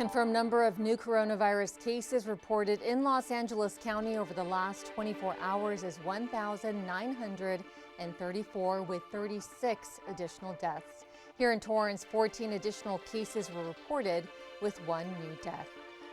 confirmed number of new coronavirus cases reported in Los Angeles County over the last 24 hours is 1,934, with 36 additional deaths. Here in Torrance, 14 additional cases were reported, with one new death.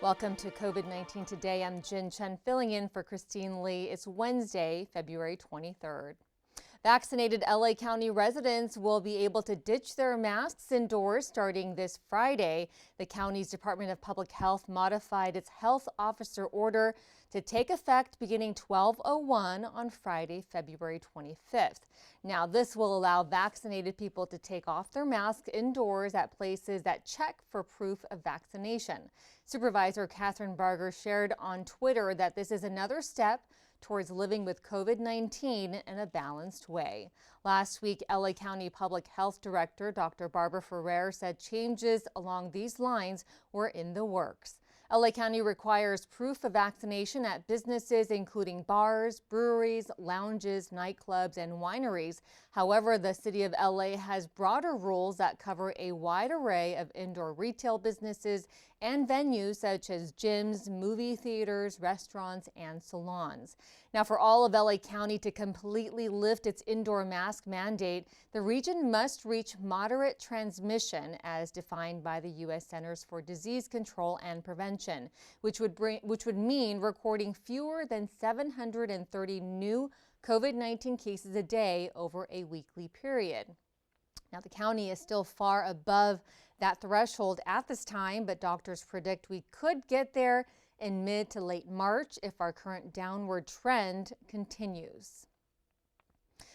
Welcome to COVID-19 Today. I'm Jin Chen filling in for Christine Lee. It's Wednesday, February 23rd. Vaccinated LA County residents will be able to ditch their masks indoors starting this Friday. The county's Department of Public Health modified its health officer order to take effect beginning 12:01 on Friday, February 25th. Now, this will allow vaccinated people to take off their masks indoors at places that check for proof of vaccination. Supervisor Catherine Barger shared on Twitter that this is another step towards living with COVID-19 in a balanced way. Last week, LA County Public Health Director Dr. Barbara Ferrer said changes along these lines were in the works. LA County requires proof of vaccination at businesses including bars, breweries, lounges, nightclubs, and wineries. However, the city of LA has broader rules that cover a wide array of indoor retail businesses and venues such as gyms, movie theaters, restaurants, and salons. Now, for all of LA County to completely lift its indoor mask mandate, the region must reach moderate transmission as defined by the U.S. Centers for Disease Control and Prevention, which would mean recording fewer than 730 new COVID-19 cases a day over a weekly period. Now, the county is still far above that threshold at this time, but doctors predict we could get there in mid to late March if our current downward trend continues.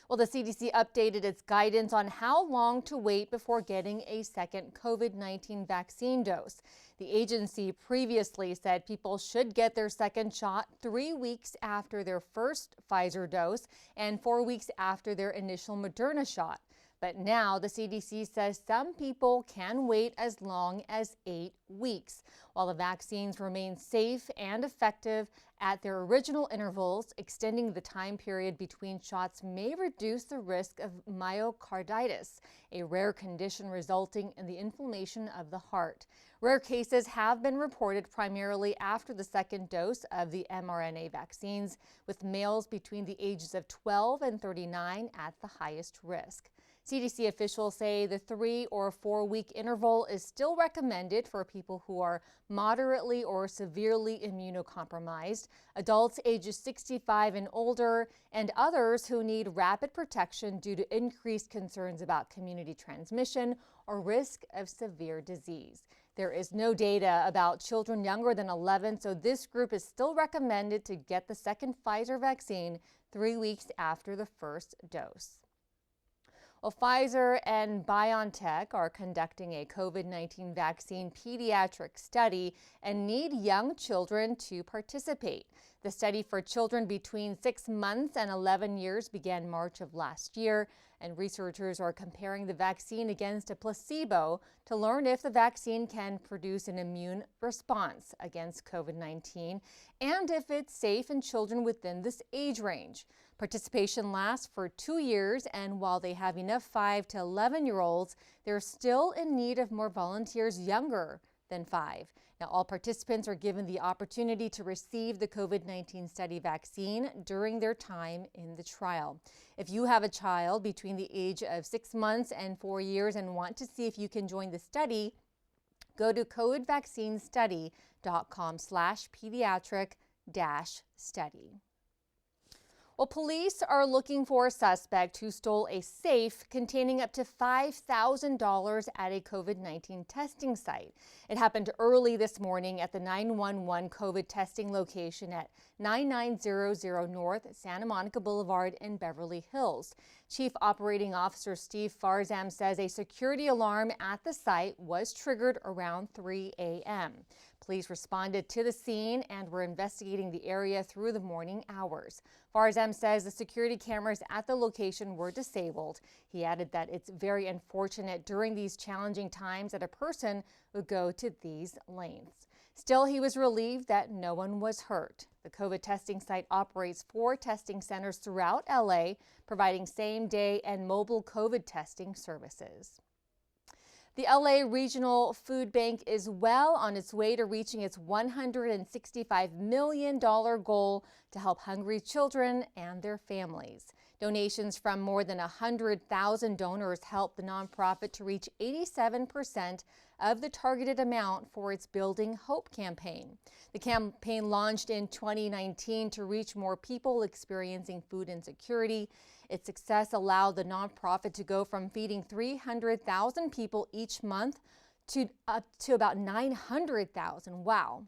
Well, the CDC updated its guidance on how long to wait before getting a second COVID-19 vaccine dose. The agency previously said people should get their second shot 3 weeks after their first Pfizer dose and 4 weeks after their initial Moderna shot. But now the CDC says some people can wait as long as 8 weeks. While the vaccines remain safe and effective at their original intervals, extending the time period between shots may reduce the risk of myocarditis, a rare condition resulting in the inflammation of the heart. Rare cases have been reported primarily after the second dose of the mRNA vaccines, with males between the ages of 12 and 39 at the highest risk. CDC officials say the 3 or 4 week interval is still recommended for people who are moderately or severely immunocompromised, adults ages 65 and older, and others who need rapid protection due to increased concerns about community transmission or risk of severe disease. There is no data about children younger than 11, so this group is still recommended to get the second Pfizer vaccine 3 weeks after the first dose. Well, Pfizer and BioNTech are conducting a COVID-19 vaccine pediatric study and need young children to participate. The study for children between 6 months and 11 years began March of last year, and researchers are comparing the vaccine against a placebo to learn if the vaccine can produce an immune response against COVID-19 and if it's safe in children within this age range. Participation lasts for 2 years, and while they have enough 5 to 11-year-olds, they're still in need of more volunteers younger than 5. Now, all participants are given the opportunity to receive the COVID-19 study vaccine during their time in the trial. If you have a child between the age of 6 months and 4 years and want to see if you can join the study, go to covidvaccinestudy.com/pediatric-study. Well, police are looking for a suspect who stole a safe containing up to $5,000 at a COVID-19 testing site. It happened early this morning at the 911 COVID testing location at 9900 North Santa Monica Boulevard in Beverly Hills. Chief Operating Officer Steve Farzam says a security alarm at the site was triggered around 3 a.m. Police responded to the scene and were investigating the area through the morning hours. Farzam says the security cameras at the location were disabled. He added that it's very unfortunate during these challenging times that a person would go to these lengths. Still, he was relieved that no one was hurt. The COVID testing site operates 4 testing centers throughout LA, providing same-day and mobile COVID testing services. The LA Regional Food Bank is well on its way to reaching its $165 million goal to help hungry children and their families. Donations from more than 100,000 donors helped the nonprofit to reach 87% of the targeted amount for its Building Hope campaign. The campaign launched in 2019 to reach more people experiencing food insecurity. Its success allowed the nonprofit to go from feeding 300,000 people each month to up to about 900,000. Wow.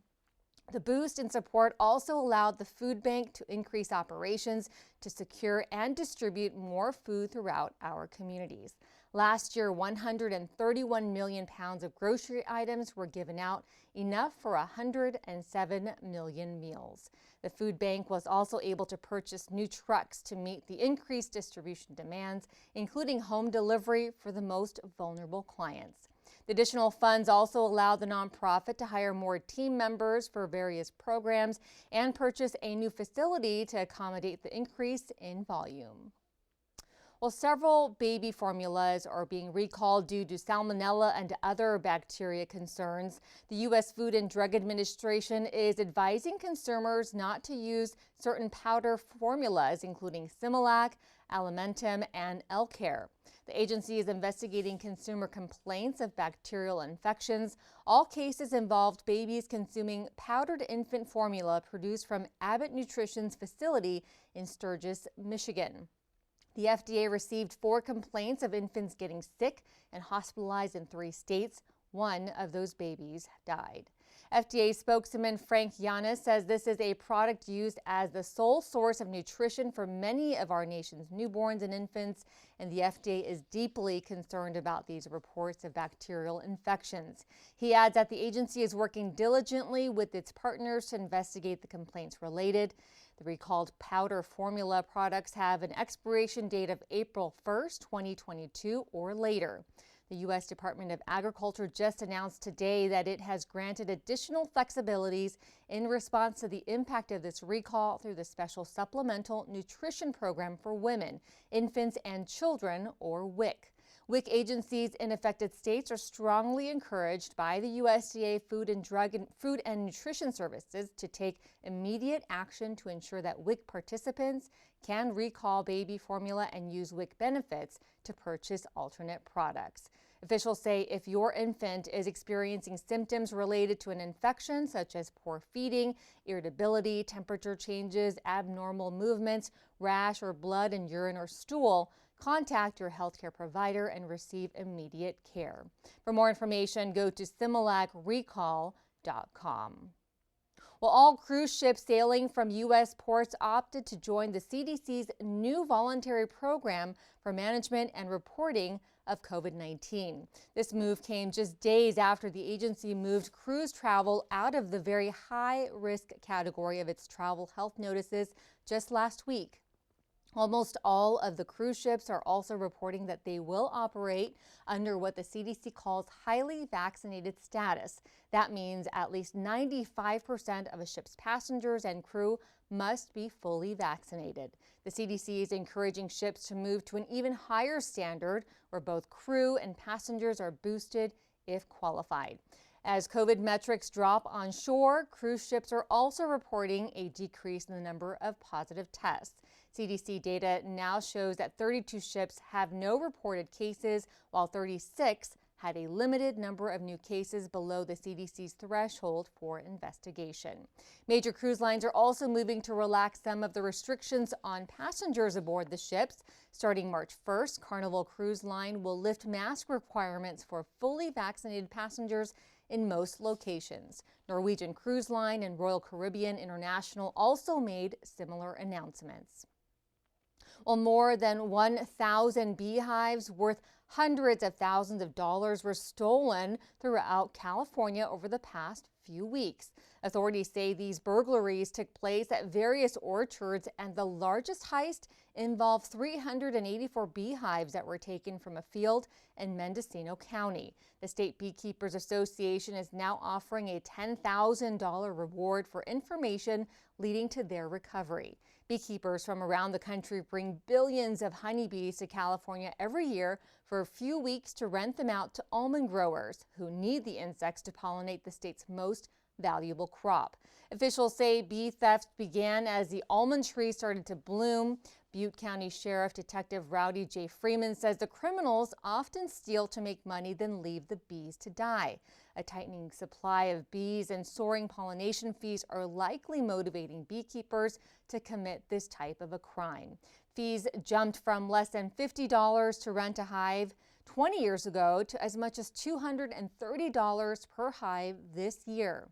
The boost in support also allowed the food bank to increase operations to secure and distribute more food throughout our communities. Last year, 131 million pounds of grocery items were given out, enough for 107 million meals. The food bank was also able to purchase new trucks to meet the increased distribution demands, including home delivery for the most vulnerable clients. The additional funds also allowed the nonprofit to hire more team members for various programs and purchase a new facility to accommodate the increase in volume. Well, several baby formulas are being recalled due to salmonella and other bacteria concerns. The U.S. Food and Drug Administration is advising consumers not to use certain powder formulas, including Similac, Alimentum, and L-Care. The agency is investigating consumer complaints of bacterial infections. All cases involved babies consuming powdered infant formula produced from Abbott Nutrition's facility in Sturgis, Michigan. The FDA received 4 complaints of infants getting sick and hospitalized in 3 states. One of those babies died. FDA spokesman Frank Yanis says this is a product used as the sole source of nutrition for many of our nation's newborns and infants, and the FDA is deeply concerned about these reports of bacterial infections. He adds that the agency is working diligently with its partners to investigate the complaints related. The recalled powder formula products have an expiration date of April 1st, 2022 or later. The U.S. Department of Agriculture just announced today that it has granted additional flexibilities in response to the impact of this recall through the Special Supplemental Nutrition Program for Women, Infants, and Children, or WIC. WIC agencies in affected states are strongly encouraged by the USDA Food and Nutrition Services to take immediate action to ensure that WIC participants can recall baby formula and use WIC benefits to purchase alternate products. Officials say if your infant is experiencing symptoms related to an infection such as poor feeding, irritability, temperature changes, abnormal movements, rash, or blood in urine or stool, contact your healthcare provider and receive immediate care. For more information, go to similacrecall.com. Well, all cruise ships sailing from U.S. ports opted to join the CDC's new voluntary program for management and reporting of COVID-19. This move came just days after the agency moved cruise travel out of the very high-risk category of its travel health notices just last week. Almost all of the cruise ships are also reporting that they will operate under what the CDC calls highly vaccinated status. That means at least 95% of a ship's passengers and crew must be fully vaccinated. The CDC is encouraging ships to move to an even higher standard where both crew and passengers are boosted if qualified. As COVID metrics drop on shore, cruise ships are also reporting a decrease in the number of positive tests. CDC data now shows that 32 ships have no reported cases, while 36 had a limited number of new cases below the CDC's threshold for investigation. Major cruise lines are also moving to relax some of the restrictions on passengers aboard the ships. Starting March 1st, Carnival Cruise Line will lift mask requirements for fully vaccinated passengers in most locations. Norwegian Cruise Line and Royal Caribbean International also made similar announcements. Well, more than 1,000 beehives worth hundreds of thousands of dollars were stolen throughout California over the past few weeks. Authorities say these burglaries took place at various orchards, and the largest heist involved 384 beehives that were taken from a field in Mendocino County. The State Beekeepers Association is now offering a $10,000 reward for information leading to their recovery. Beekeepers from around the country bring billions of honeybees to California every year for a few weeks to rent them out to almond growers who need the insects to pollinate the state's most valuable crop. Officials say bee theft began as the almond tree started to bloom. Butte County Sheriff Detective Rowdy J. Freeman says the criminals often steal to make money, then leave the bees to die. A tightening supply of bees and soaring pollination fees are likely motivating beekeepers to commit this type of a crime. Fees jumped from less than $50 to rent a hive 20 years ago to as much as $230 per hive this year.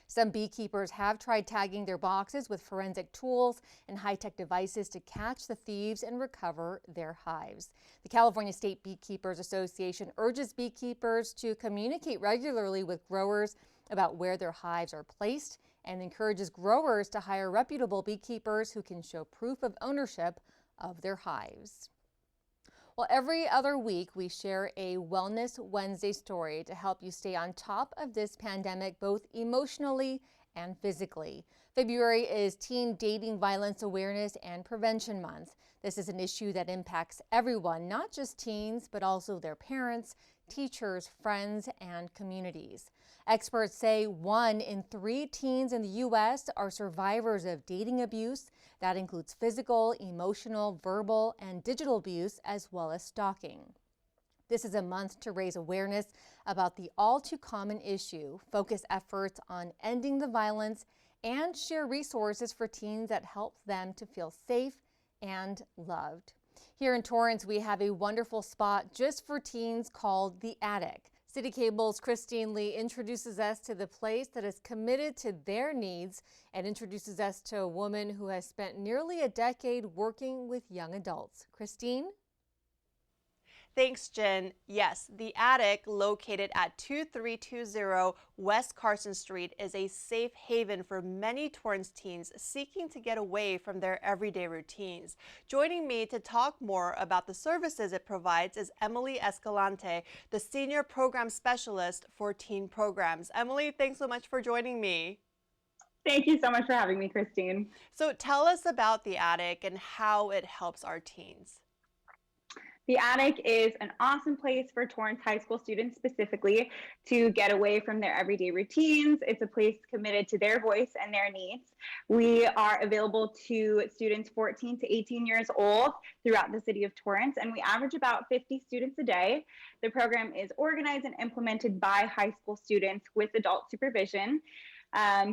Some beekeepers have tried tagging their boxes with forensic tools and high-tech devices to catch the thieves and recover their hives. The California State Beekeepers Association urges beekeepers to communicate regularly with growers about where their hives are placed and encourages growers to hire reputable beekeepers who can show proof of ownership of their hives. Well, every other week we share a Wellness Wednesday story to help you stay on top of this pandemic, both emotionally and physically. February is Teen Dating Violence Awareness and Prevention Month. This is an issue that impacts everyone, not just teens, but also their parents, teachers, friends, and communities. Experts say 1 in 3 teens in the U.S. are survivors of dating abuse. That includes physical, emotional, verbal, and digital abuse, as well as stalking. This is a month to raise awareness about the all too common issue, focus efforts on ending the violence, and share resources for teens that help them to feel safe and loved. Here in Torrance, we have a wonderful spot just for teens called The Attic. Citi Cable's Christine Lee introduces us to the place that is committed to their needs and introduces us to a woman who has spent nearly a decade working with young adults. Christine? Thanks, Jen. Yes, The Attic, located at 2320 West Carson Street, is a safe haven for many Torrance teens seeking to get away from their everyday routines. Joining me to talk more about the services it provides is Emily Escalante, the Senior Program Specialist for Teen Programs. Emily, thanks so much for joining me. Thank you so much for having me, Christine. So tell us about The Attic and how it helps our teens. The Attic is an awesome place for Torrance High School students specifically to get away from their everyday routines. It's a place committed to their voice and their needs. We are available to students 14 to 18 years old throughout the city of Torrance, and we average about 50 students a day. The program is organized and implemented by high school students with adult supervision.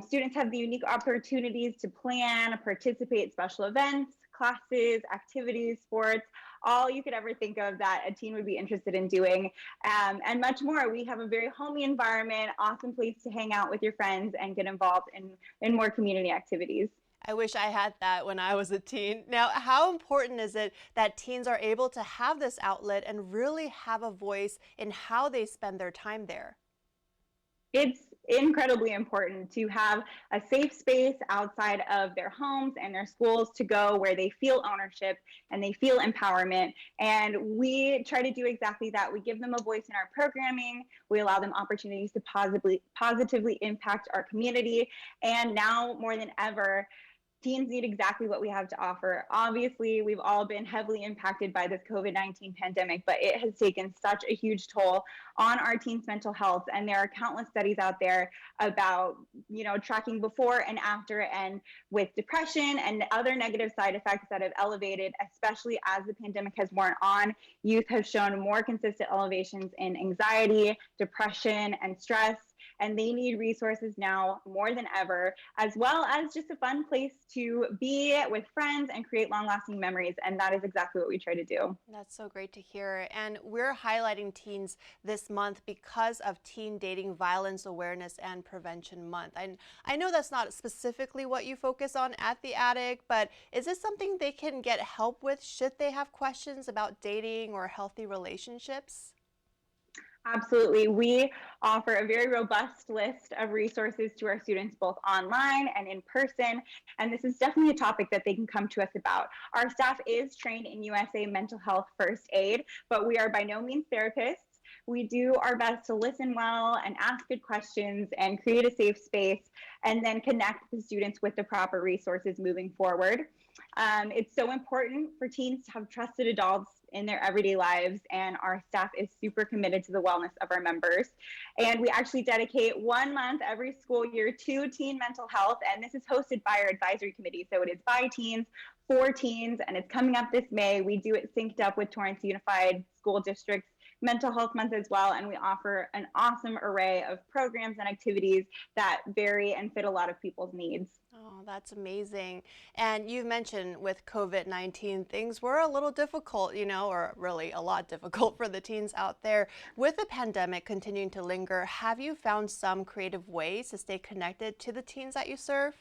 Students have the unique opportunities to plan, participate in special events, classes, activities, sports, all you could ever think of that a teen would be interested in doing, and much more. We have a very homey environment, awesome place to hang out with your friends and get involved in more community activities. I wish I had that when I was a teen. Now, how important is it that teens are able to have this outlet and really have a voice in how they spend their time there? It's incredibly important to have a safe space outside of their homes and their schools to go where they feel ownership and they feel empowerment. And we try to do exactly that. We give them a voice in our programming. We allow them opportunities to positively impact our community. And now more than ever, teens need exactly what we have to offer. Obviously, we've all been heavily impacted by this COVID-19 pandemic, but it has taken such a huge toll on our teens' mental health. And there are countless studies out there about, tracking before and after, and with depression and other negative side effects that have elevated, especially as the pandemic has worn on. Youth have shown more consistent elevations in anxiety, depression, and stress. And they need resources now more than ever, as well as just a fun place to be with friends and create long-lasting memories. And that is exactly what we try to do. That's so great to hear. And we're highlighting teens this month because of Teen Dating Violence Awareness and Prevention Month. And I know that's not specifically what you focus on at The Attic, but is this something they can get help with should they have questions about dating or healthy relationships? Absolutely. We offer a very robust list of resources to our students, both online and in person. And this is definitely a topic that they can come to us about. Our staff is trained in USA mental health first aid, but we are by no means therapists. We do our best to listen well and ask good questions and create a safe space and then connect the students with the proper resources moving forward. It's so important for teens to have trusted adults in their everyday lives, and our staff is super committed to the wellness of our members. And we actually dedicate 1 month every school year to teen mental health, and this is hosted by our advisory committee. So it is by teens, for teens, and it's coming up this May. We do it synced up with Torrance Unified School District's Mental Health Month as well, and we offer an awesome array of programs and activities that vary and fit a lot of people's needs. Oh, that's amazing. And you mentioned with COVID-19, things were a little difficult, or really a lot difficult for the teens out there. With the pandemic continuing to linger, have you found some creative ways to stay connected to the teens that you serve?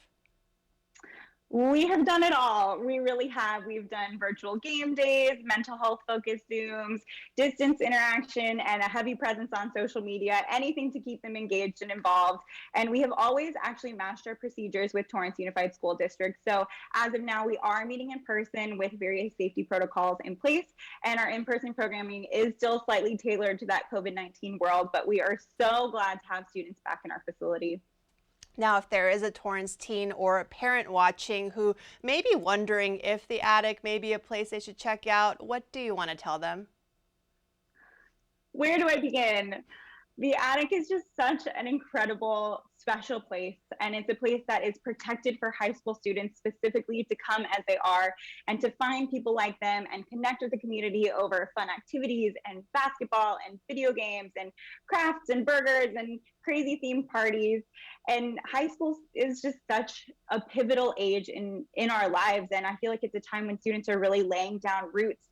We have done it all. We really have. We've done virtual game days, mental health focused Zooms, distance interaction, and a heavy presence on social media, anything to keep them engaged and involved. And we have always actually matched our procedures with Torrance Unified School District. So as of now, we are meeting in person with various safety protocols in place. And our in-person programming is still slightly tailored to that COVID-19 world, but we are so glad to have students back in our facility. Now, if there is a Torrance teen or a parent watching who may be wondering if the attic may be a place they should check out, what do you want to tell them? Where do I begin? The attic is just such an incredible, special place, and it's a place that is protected for high school students specifically to come as they are and to find people like them and connect with the community over fun activities and basketball and video games and crafts and burgers and crazy theme parties. And high school is just such a pivotal age in our lives, and I feel like it's a time when students are really laying down roots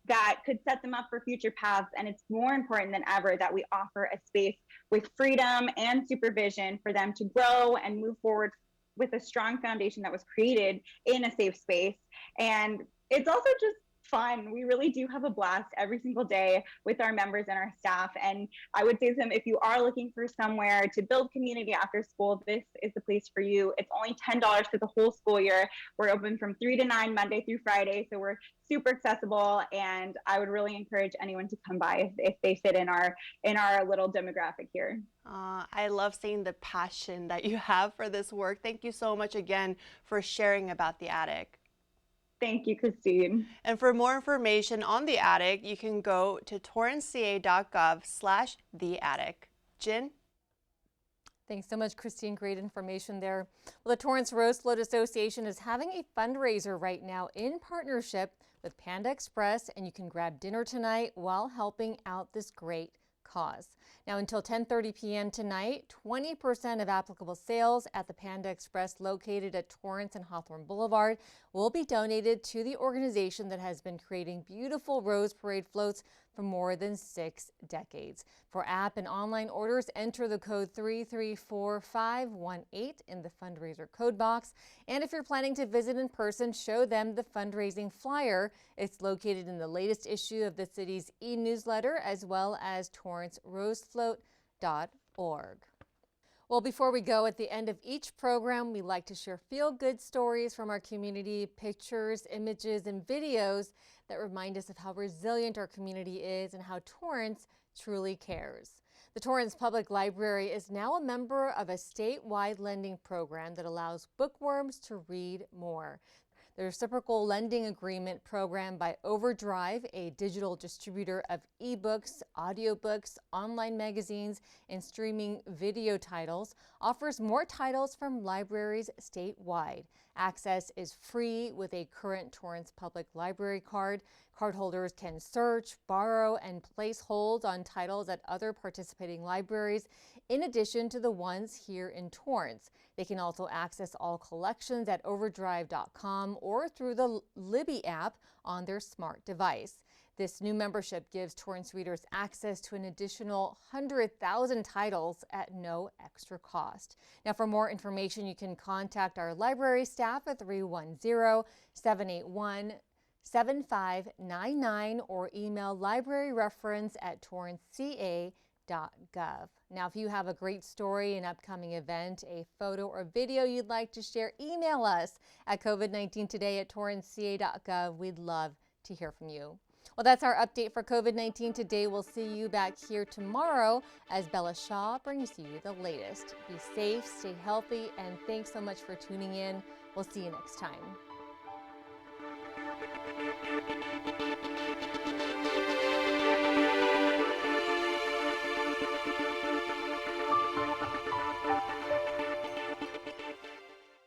that could set them up for future paths. And it's more important than ever that we offer a space with freedom and supervision for them to grow and move forward with a strong foundation that was created in a safe space. And it's also just fun. We really do have a blast every single day with our members and our staff. And I would say to them, if you are looking for somewhere to build community after school, this is the place for you. It's only $10 for the whole school year. We're open from 3 to 9 Monday through Friday. So we're super accessible. And I would really encourage anyone to come by if they fit in our little demographic here. I love seeing the passion that you have for this work. Thank you so much again for sharing about the attic. Thank you, Christine. And for more information on the attic, you can go to torranceca.gov/theattic. Jen? Thanks so much, Christine. Great information there. Well, the Torrance Rose Float Association is having a fundraiser right now in partnership with Panda Express, and you can grab dinner tonight while helping out this great cause. Now, until 10:30 p.m. tonight, 20% of applicable sales at the Panda Express located at Torrance and Hawthorne Boulevard will be donated to the organization that has been creating beautiful Rose Parade floats for more than 6 decades. For app and online orders, enter the code 334518 in the fundraiser code box. And if you're planning to visit in person, show them the fundraising flyer. It's located in the latest issue of the city's e-newsletter, as well as torrancerosefloat.org. Well, before we go, at the end of each program, we like to share feel-good stories from our community, pictures, images, and videos that remind us of how resilient our community is and how Torrance truly cares. The Torrance Public Library is now a member of a statewide lending program that allows bookworms to read more. The reciprocal lending agreement program by Overdrive, a digital distributor of ebooks, audiobooks, online magazines, and streaming video titles, offers more titles from libraries statewide. Access is free with a current Torrance Public Library card. Cardholders can search, borrow, and place holds on titles at other participating libraries, in addition to the ones here in Torrance. They can also access all collections at overdrive.com or through the Libby app on their smart device. This new membership gives Torrance readers access to an additional 100,000 titles at no extra cost. Now, for more information, you can contact our library staff at 310-781-7599 or email libraryreference@torranceca.gov. Now, if you have a great story, an upcoming event, a photo or video you'd like to share, email us at covid19today@torranceca.gov. We'd love to hear from you. Well, that's our update for COVID-19 Today. We'll see you back here tomorrow as Bella Shaw brings you the latest. Be safe, stay healthy, and thanks so much for tuning in. We'll see you next time.